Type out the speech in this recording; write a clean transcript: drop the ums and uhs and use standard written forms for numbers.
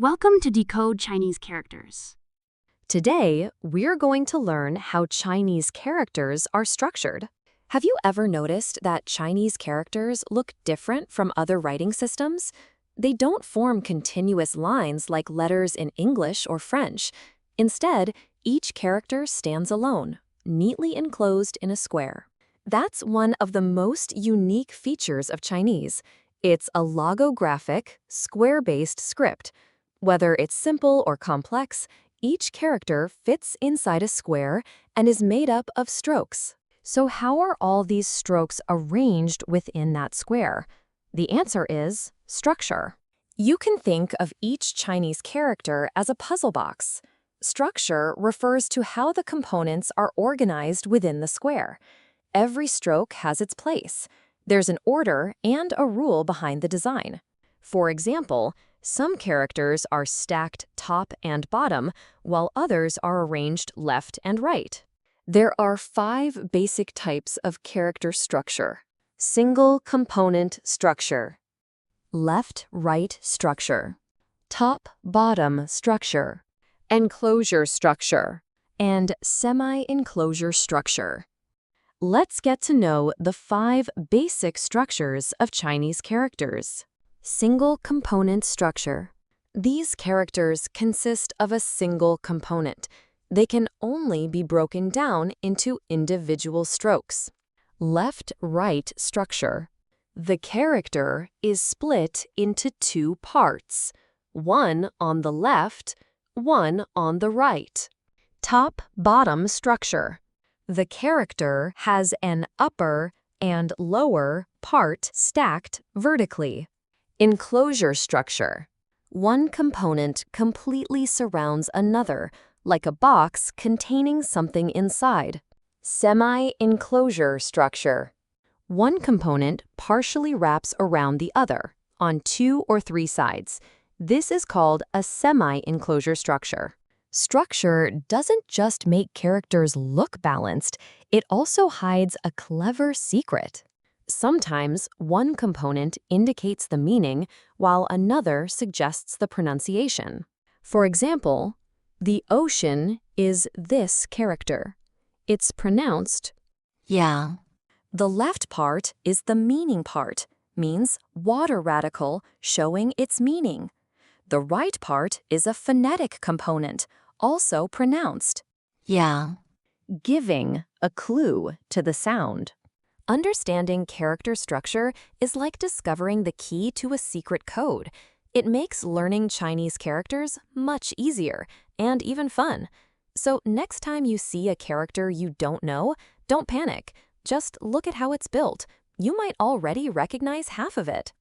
Welcome to Decode Chinese Characters. Today, we're going to learn how Chinese characters are structured. Have you ever noticed that Chinese characters look different from other writing systems? They don't form continuous lines like letters in English or French. Instead, each character stands alone, neatly enclosed in a square. That's one of the most unique features of Chinese. It's a logographic, square-based script. Whether it's simple or complex, each character fits inside a square and is made up of strokes. So how are all these strokes arranged within that square? The answer is structure. You can think of each Chinese character as a puzzle box. Structure refers to how the components are organized within the square. Every stroke has its place. There's an order and a rule behind the design. For example, some characters are stacked top and bottom, while others are arranged left and right. There are 5 basic types of character structure. Single component structure, left-right structure, top-bottom structure, enclosure structure, and semi-enclosure structure. Let's get to know the 5 basic structures of Chinese characters. Single component structure. These characters consist of a single component. They can only be broken down into individual strokes. Left-right structure. The character is split into 2 parts, one on the left, one on the right. Top-bottom structure. The character has an upper and lower part stacked vertically. Enclosure structure. One component completely surrounds another, like a box containing something inside. Semi-enclosure structure. One component partially wraps around the other, on 2 or 3 sides. This is called a semi-enclosure structure. Structure doesn't just make characters look balanced, it also hides a clever secret. Sometimes one component indicates the meaning, while another suggests the pronunciation. For example, the ocean is this character. It's pronounced yang. The left part is the meaning part, means water radical, showing its meaning. The right part is a phonetic component, also pronounced yang, giving a clue to the sound. Understanding character structure is like discovering the key to a secret code. It makes learning Chinese characters much easier and even fun. So next time you see a character you don't know, don't panic. Just look at how it's built. You might already recognize half of it.